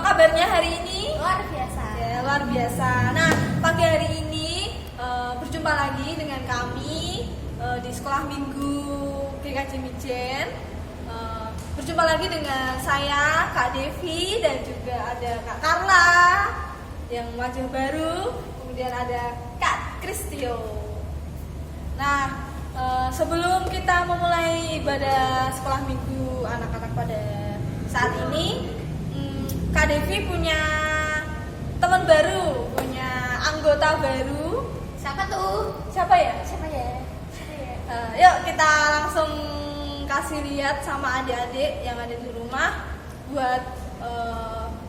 kabarnya hari ini? Luar biasa. Ya, luar biasa. Nah, pagi hari ini berjumpa lagi dengan kami di Sekolah Minggu GKJ Mijen. Berjumpa lagi dengan saya, Kak Devi, dan juga ada Kak Carla yang wajah baru. Kemudian ada Kak Kristio. Nah, sebelum kita memulai ibadah Sekolah Minggu anak-anak pada saat ini, Kak Devi punya teman baru, punya anggota baru. Siapa tuh? Siapa ya? Siapa ya? Yuk kita langsung kasih lihat sama adik-adik yang ada di rumah buat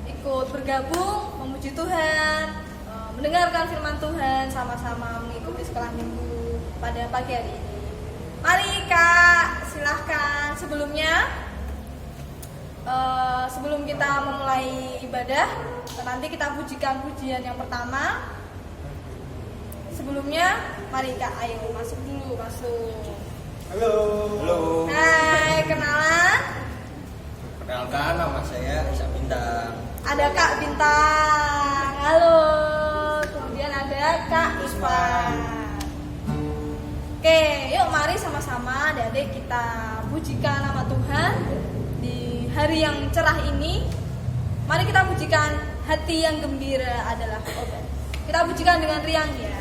ikut bergabung, memuji Tuhan, mendengarkan firman Tuhan, sama-sama mengikuti sekolah minggu pada pagi hari ini. Mari Kak, silahkan. Sebelum kita memulai ibadah, nanti kita pujikan pujian yang pertama. Sebelumnya, mari Kak, ayo masuk dulu, masuk. Halo. Halo. Hai, kenalan. Perkenalkan, nama saya Risa Bintang. Ada Kak Bintang. Halo. Kemudian ada Kak Ispan. Oke, yuk mari sama-sama adik-adik kita pujikan nama Tuhan di hari yang cerah ini. Mari kita pujikan hati yang gembira adalah obat. Kita pujikan dengan riang ya.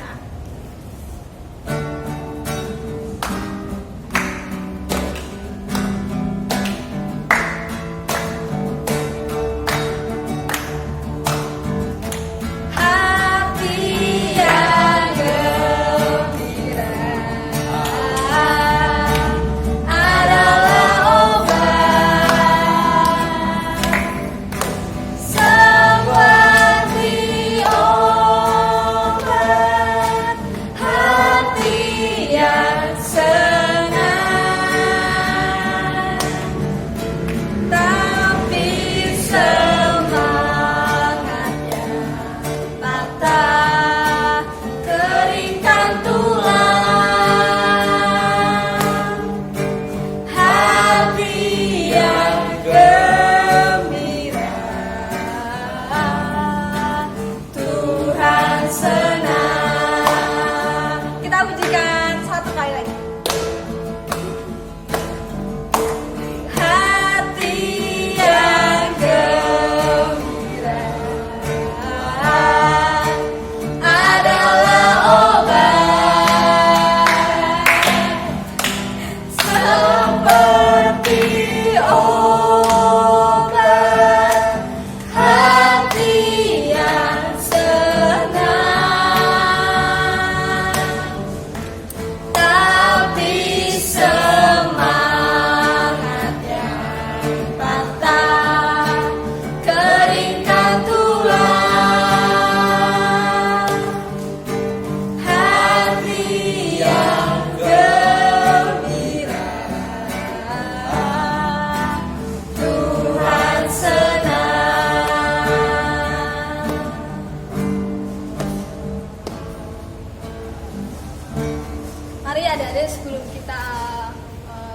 Mari adik-adik sebelum kita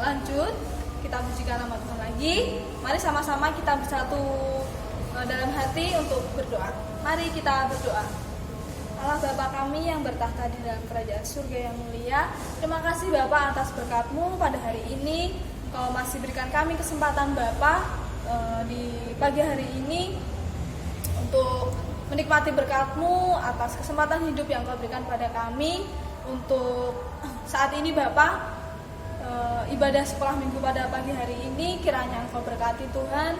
lanjut, kita pujikan nama Tuhan lagi. Mari sama-sama kita bersatu dalam hati untuk berdoa. Mari kita berdoa. Allah Bapa kami yang bertahta di dalam kerajaan surga yang mulia, terima kasih Bapa atas berkat-Mu pada hari ini. Kau masih berikan kami kesempatan Bapa di pagi hari ini untuk menikmati berkat-Mu atas kesempatan hidup yang Kau berikan pada kami. Untuk saat ini Bapak, ibadah sekolah minggu pada pagi hari ini kiranya Engkau berkati Tuhan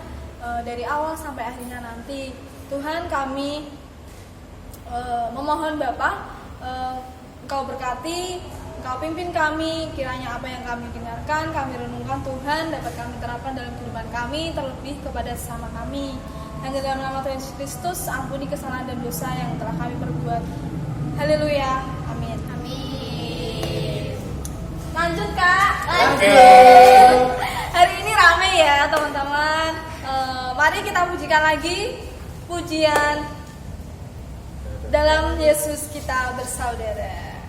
dari awal sampai akhirnya nanti. Tuhan, kami memohon Bapak, Engkau berkati, Engkau pimpin kami, kiranya apa yang kami dengarkan, kami renungkan Tuhan, dapat kami terapkan dalam kehidupan kami, terlebih kepada sesama kami. Hanya dalam nama Tuhan Yesus Kristus, ampuni kesalahan dan dosa yang telah kami perbuat. Haleluya, amin. Lanjut Kak. Lanjut. Hari ini rame ya teman-teman. Mari kita pujikan lagi pujian dalam Yesus kita bersaudara.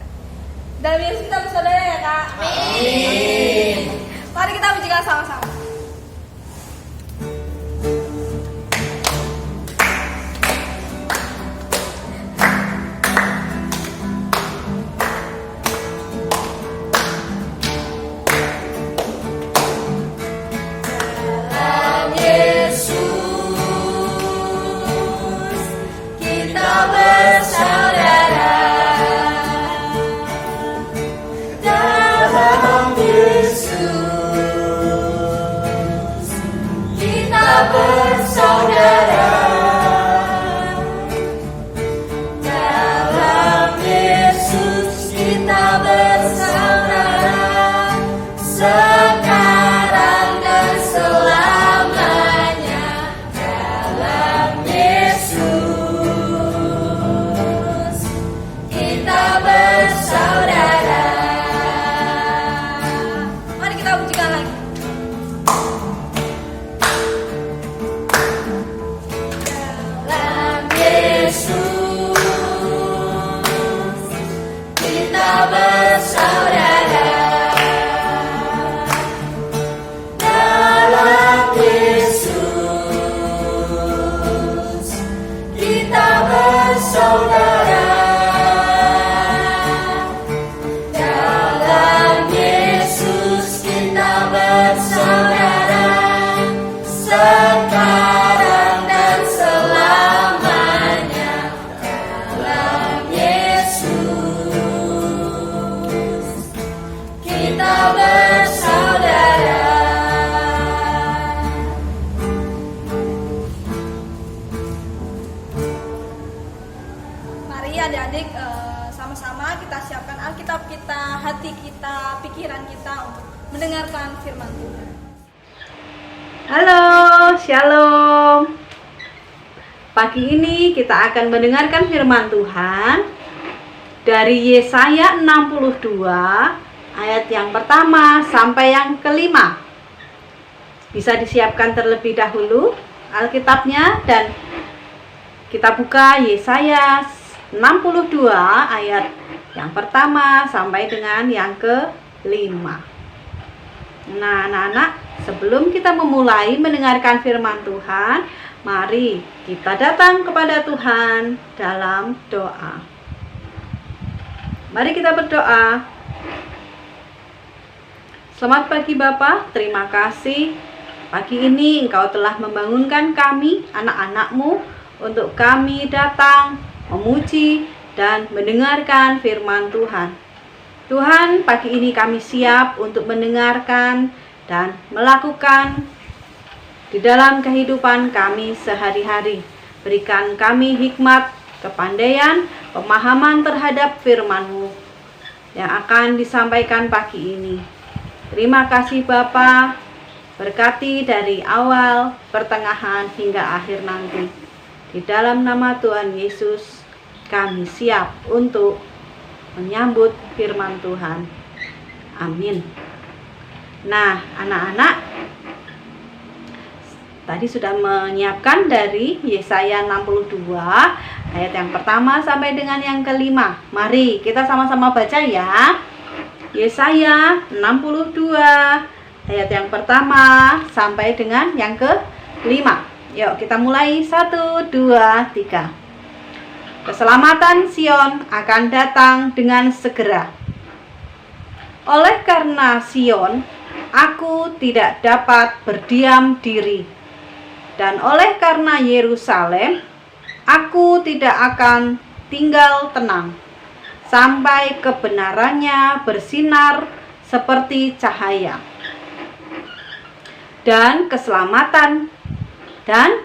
Dalam Yesus kita bersaudara ya Kak. Amin. Mari kita pujikan sama-sama. bersaudara sekarang dan selamanya dalam Yesus. Kita bersaudara. Mari adik-adik sama-sama kita siapkan Alkitab kita, hati kita, pikiran kita untuk mendengarkan firman Tuhan. Halo, Shalom. Pagi ini kita akan mendengarkan firman Tuhan dari Yesaya 62 ayat yang pertama sampai yang kelima. Bisa disiapkan terlebih dahulu Alkitabnya dan kita buka Yesaya 62 ayat yang pertama sampai dengan yang kelima. Nah, anak-anak, sebelum kita memulai mendengarkan firman Tuhan, mari kita datang kepada Tuhan dalam doa. Mari kita berdoa. Selamat pagi Bapa, terima kasih. Pagi ini Engkau telah membangunkan kami, anak-anak-Mu, untuk kami datang memuji dan mendengarkan firman Tuhan. Tuhan, pagi ini kami siap untuk mendengarkan dan melakukan di dalam kehidupan kami sehari-hari. Berikan kami hikmat, kepandaian, pemahaman terhadap firman-Mu yang akan disampaikan pagi ini. Terima kasih Bapa, berkati dari awal, pertengahan, hingga akhir nanti. Di dalam nama Tuhan Yesus, kami siap untuk menyambut firman Tuhan. Amin. Nah, anak-anak, tadi sudah menyiapkan dari Yesaya 62 ayat yang pertama sampai dengan yang kelima. Mari kita sama-sama baca ya. Yesaya 62 ayat yang pertama sampai dengan yang kelima. Yuk kita mulai. 1, 2, 3. Keselamatan Sion akan datang dengan segera. Oleh karena Sion, aku tidak dapat berdiam diri. Dan oleh karena Yerusalem, aku tidak akan tinggal tenang sampai kebenarannya bersinar seperti cahaya. Dan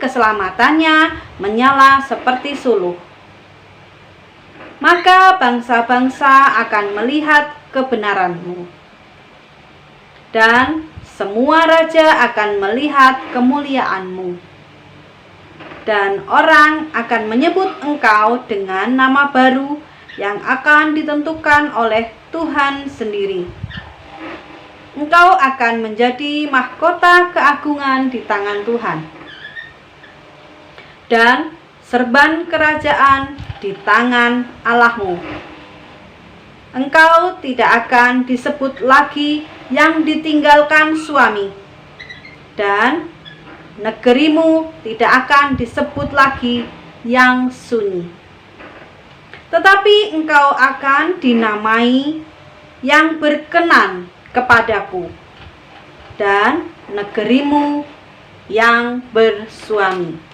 keselamatannya menyala seperti suluh. Maka bangsa-bangsa akan melihat kebenaran-Mu, dan semua raja akan melihat kemuliaan-Mu, dan orang akan menyebut Engkau dengan nama baru yang akan ditentukan oleh Tuhan sendiri. Engkau akan menjadi mahkota keagungan di tangan Tuhan, dan serban kerajaan di tangan Allahmu. Engkau tidak akan disebut lagi yang ditinggalkan suami, dan negerimu tidak akan disebut lagi yang sunyi. Tetapi engkau akan dinamai yang berkenan kepadaku, dan negerimu yang bersuami.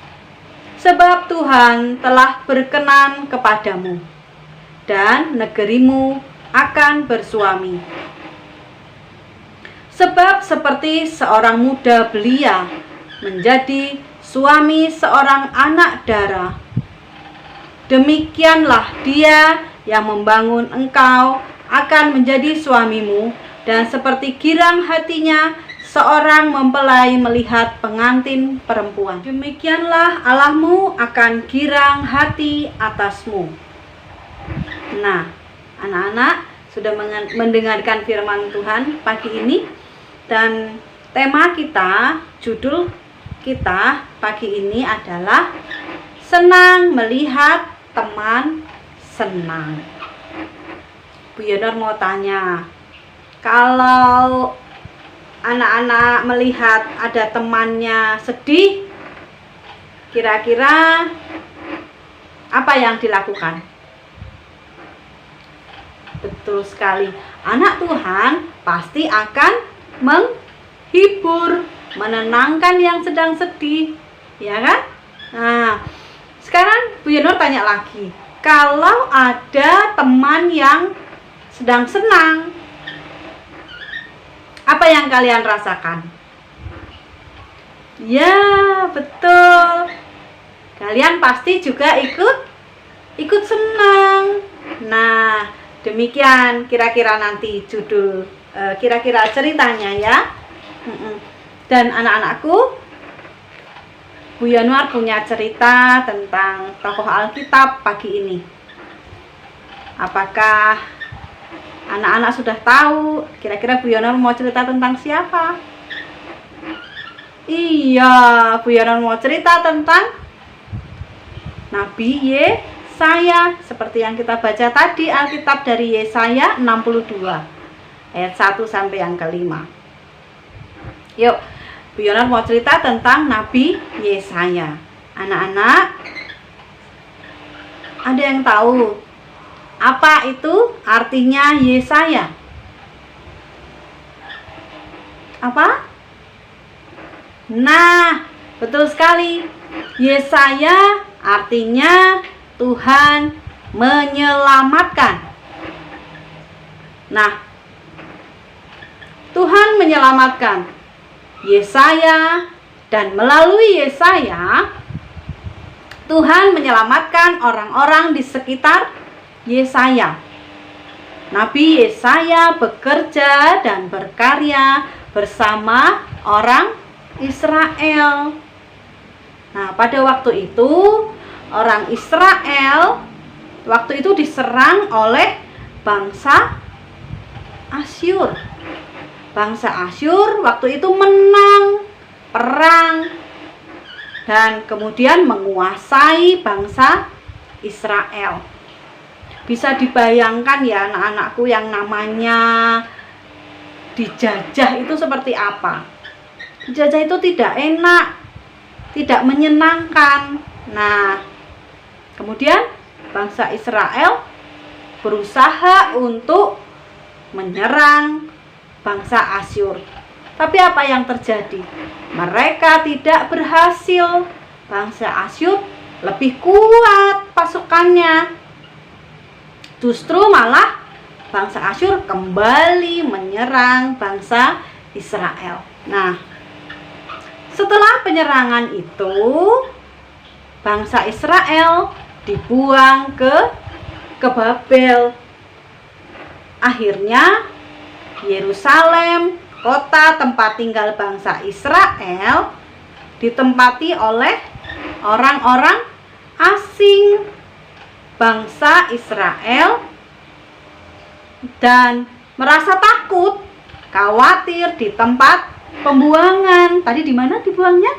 Sebab Tuhan telah berkenan kepadamu, dan negerimu akan bersuami. Sebab seperti seorang muda belia menjadi suami seorang anak dara, demikianlah dia yang membangun engkau akan menjadi suamimu, dan seperti girang hatinya seorang mempelai melihat pengantin perempuan, demikianlah Allahmu akan girang hati atasmu. Nah, anak-anak sudah mendengarkan firman Tuhan pagi ini, dan tema kita, judul kita pagi ini adalah senang melihat teman senang. Bu Yonor mau tanya, kalau anak-anak melihat ada temannya sedih, kira-kira apa yang dilakukan? Betul sekali, anak Tuhan pasti akan menghibur, menenangkan yang sedang sedih, ya kan? Nah, sekarang Bu Yenur tanya lagi, kalau ada teman yang sedang senang, apa yang kalian rasakan? Ya, betul. Kalian pasti juga ikut senang. Nah, demikian kira-kira nanti judul kira-kira ceritanya ya. Dan anak-anakku, Bu Yanuar punya cerita tentang tokoh Alkitab pagi ini. Apakah anak-anak sudah tahu kira-kira Bu Yanuar mau cerita tentang siapa? Iya, Bu Yanuar mau cerita tentang Nabi Yesaya, seperti yang kita baca tadi Alkitab dari Yesaya 62 ayat 1 sampai yang kelima. Yuk, Bu Yonan mau cerita tentang Nabi Yesaya. Anak-anak, ada yang tahu apa itu artinya Yesaya? Apa? Nah, betul sekali. Yesaya artinya Tuhan menyelamatkan. Nah, Tuhan menyelamatkan Yesaya, dan melalui Yesaya Tuhan menyelamatkan orang-orang di sekitar Yesaya. Nabi Yesaya bekerja dan berkarya bersama orang Israel. Nah, pada waktu itu orang Israel waktu itu diserang oleh bangsa Asyur. Bangsa Asyur waktu itu menang perang dan kemudian menguasai bangsa Israel. Bisa dibayangkan ya anak-anakku, yang namanya dijajah itu seperti apa? Dijajah itu tidak enak, tidak menyenangkan. Nah, kemudian bangsa Israel berusaha untuk menyerang bangsa Asyur. Tapi apa yang terjadi? Mereka tidak berhasil. Bangsa Asyur lebih kuat pasukannya. Justru malah bangsa Asyur kembali menyerang bangsa Israel. Nah, setelah penyerangan itu, bangsa Israel dibuang ke Babel. Akhirnya Yerusalem, kota tempat tinggal bangsa Israel, ditempati oleh orang-orang asing. Bangsa Israel dan merasa takut, khawatir di tempat pembuangan. Tadi di mana dibuangnya?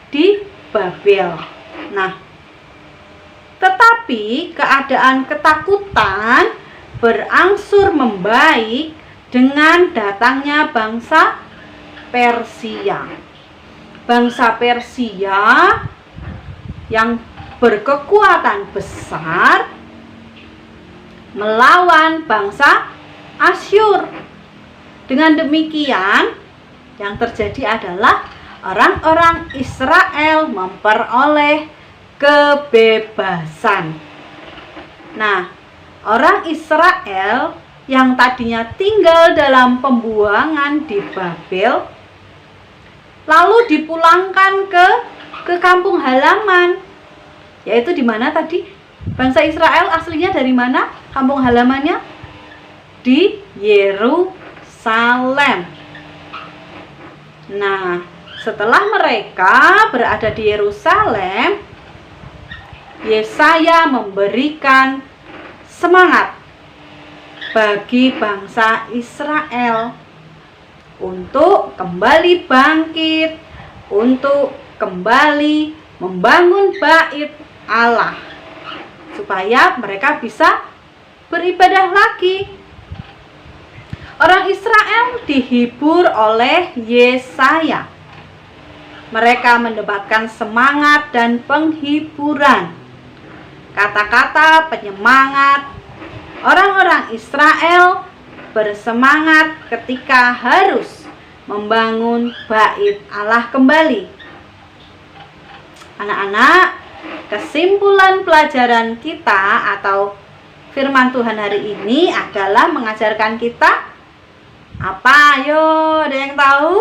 Di Babel. Nah, tetapi keadaan ketakutan berangsur membaik dengan datangnya bangsa Persia. Bangsa Persia yang berkekuatan besar melawan bangsa Asyur. Dengan demikian, yang terjadi adalah orang-orang Israel memperoleh kebebasan. Nah, orang Israel yang tadinya tinggal dalam pembuangan di Babel lalu dipulangkan ke kampung halaman. Yaitu di mana tadi? Bangsa Israel aslinya dari mana? Kampung halamannya di Yerusalem. Nah, setelah mereka berada di Yerusalem, Yesaya memberikan semangat bagi bangsa Israel untuk kembali bangkit, untuk kembali membangun bait Allah, supaya mereka bisa beribadah lagi. Orang Israel dihibur oleh Yesaya. Mereka mendapatkan semangat dan penghiburan. Kata-kata penyemangat. Orang-orang Israel bersemangat ketika harus membangun bait Allah kembali. Anak-anak, kesimpulan pelajaran kita atau firman Tuhan hari ini adalah mengajarkan kita apa? Ayo, ada yang tahu?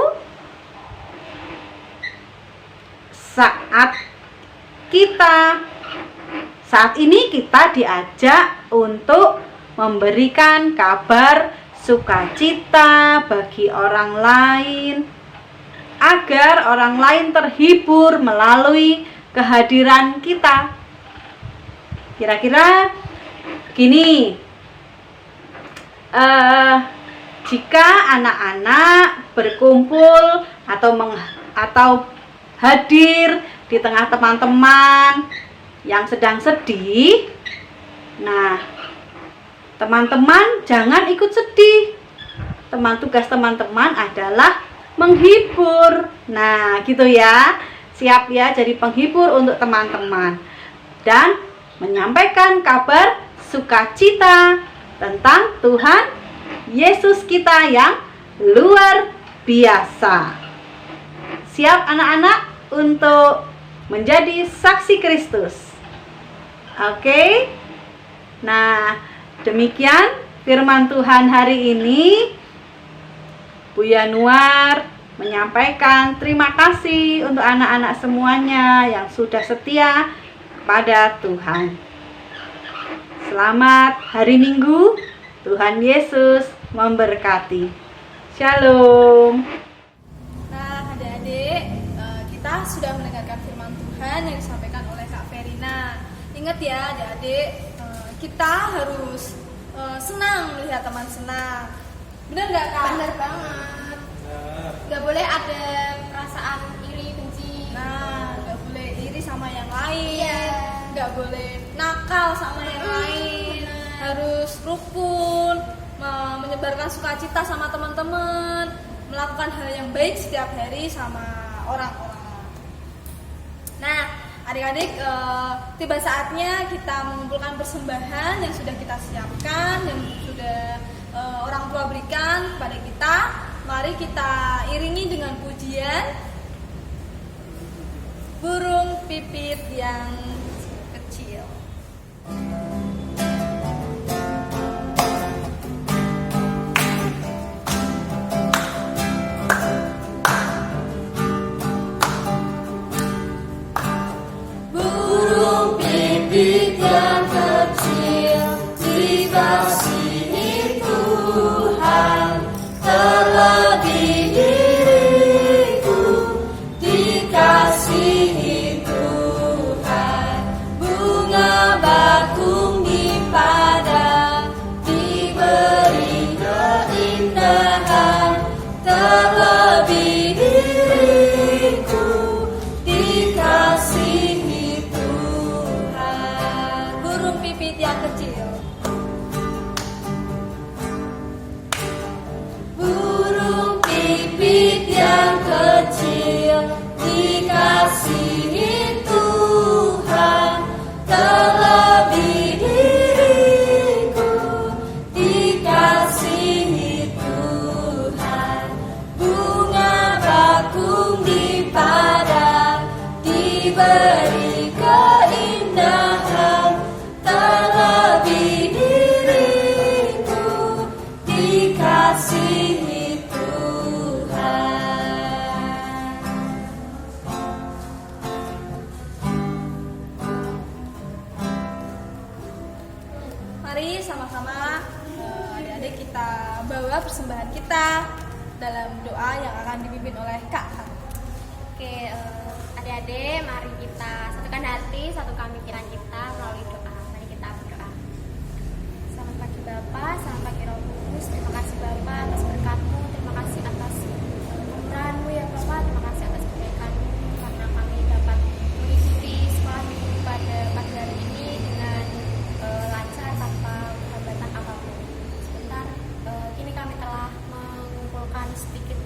Saat ini kita diajak untuk memberikan kabar sukacita bagi orang lain, agar orang lain terhibur melalui kehadiran kita. Kira-kira gini, jika anak-anak berkumpul atau hadir di tengah teman-teman yang sedang sedih, nah, teman-teman jangan ikut sedih. Tugas teman-teman adalah menghibur. Nah, gitu ya. Siap ya jadi penghibur untuk teman-teman dan menyampaikan kabar sukacita tentang Tuhan Yesus kita yang luar biasa. Siap anak-anak untuk menjadi saksi Kristus? Oke. Nah, demikian firman Tuhan hari ini. Bu Yanuar menyampaikan terima kasih untuk anak-anak semuanya yang sudah setia pada Tuhan. Selamat hari Minggu. Tuhan Yesus memberkati. Shalom. Nah, adik-adik, kita sudah mendengarkan firman Tuhan yang disampaikan oleh Kak Verina. Ingat ya adik-adik, kita harus senang melihat teman senang. Benar nggak Kak? Benar banget. Gak boleh ada perasaan iri, benci. Nah, nggak boleh iri sama yang lain. Iya. Nggak boleh nakal sama yang lain. Harus rukun, menyebarkan sukacita sama teman-teman, melakukan hal yang baik setiap hari sama orang-orang. Nah, adik-adik, tiba saatnya kita mengumpulkan persembahan yang sudah kita siapkan, yang sudah orang tua berikan kepada kita. Mari kita iringi dengan pujian burung pipit yang kecil. Burung pipit yang kecil, dikasihi Tuhan, terlebih diriku, dikasihi Tuhan. Bunga bakung di padang, diberi keindahan, terlebih diriku, dikasihi Tuhan. Burung pipit yang kecil. Burung pipit yang kecil, dikasihi Tuhan, terlebih diriku, dikasihi Tuhan. Bunga bakung di padang, diberi keindahan, terlebih diriku, dikasihi Tuhan. Mari sama-sama adik-adik kita bawa persembahan kita dalam doa yang akan dipimpin oleh Kak. Oke, adik-adik, mari kita satukan hati, satukan pikiran kita melalui doa. Mari kita berdoa. Selamat pagi Bapak, selamat pagi Roh Kudus. Terima kasih Bapak atas berkat-Mu, terima kasih atas kemurahan-Mu ya Bapak, terima kasih atas kebaikan-Mu, karena kami dapat mengikuti sekolah minggu pada pagi hari ini dengan lancar tanpa hambatan apapun. Sebentar, kini kami telah mengumpulkan sedikit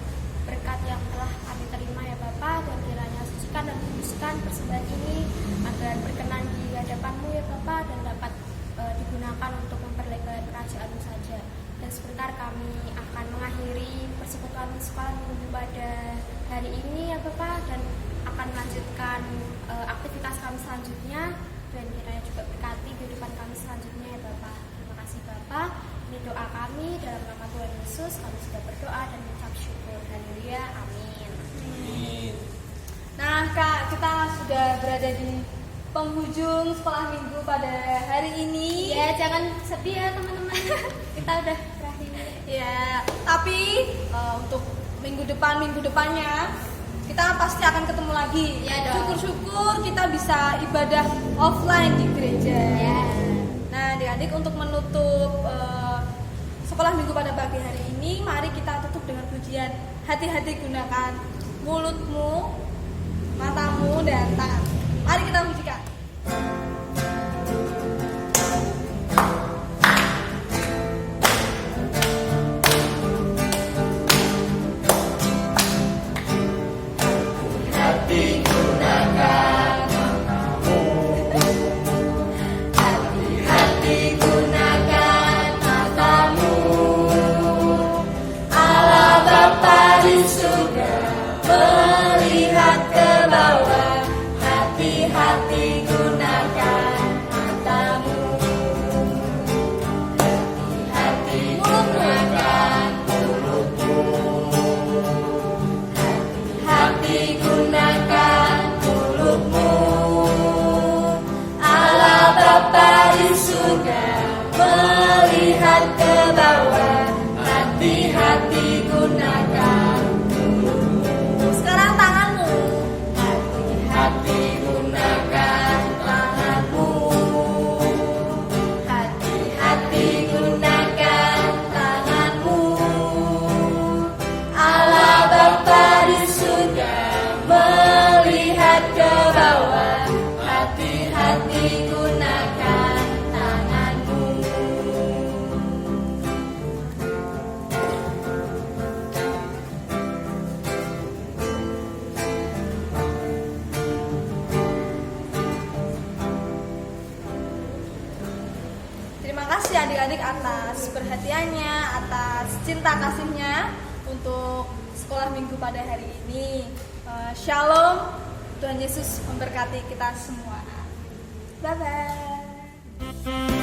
berkat yang telah kami terima ya Bapak, dan kiranya sucikan dan kuduskan persembahan ini agar berkenan di hadapan-Mu ya Bapak, dan dapat digunakan untuk memperlebar kerajaan-Mu saja. Dan sebentar kami akan mengakhiri menyebutkan sekolah minggu pada hari ini ya Bapak, dan akan melanjutkan aktivitas kami selanjutnya, dan kiranya juga berkati kehidupan kami selanjutnya ya Bapak. Terima kasih Bapak. Ini doa kami dalam nama Tuhan Yesus, kami sudah berdoa dan mengucap syukur. Haleluya, amin. Amin. Nah Kak, kita sudah berada di penghujung sekolah minggu pada hari ini. Ya, jangan sedih ya teman-teman. Kita udah berakhir. Ya, tapi untuk minggu depannya kita pasti akan ketemu lagi. Ya dong. Syukur-syukur kita bisa ibadah offline di gereja. Ya. Nah, adik-adik, untuk menutup sekolah minggu pada pagi hari ini, mari kita tutup dengan pujian. Hati-hati gunakan mulutmu, matamu, dan tangan. Mari kita pujikan. Melihat ke bawah, hati-hati gunakan matamu. Hati-hati gunakan mulutmu. Hati-hati gunakan mulutmu. Allah Bapa di surga melihat ke bawah, hati-hati gunakan. Sekarang tanganmu. Hati-hati gunakan tanganmu. Hati-hati gunakan tanganmu. Allah Bapa di surga melihat ke bawah, hati-hati gunakan tanganmu. Terima kasih adik-adik atas perhatiannya, atas cinta kasihnya untuk sekolah minggu pada hari ini. Shalom, Tuhan Yesus memberkati kita semua. Bye-bye.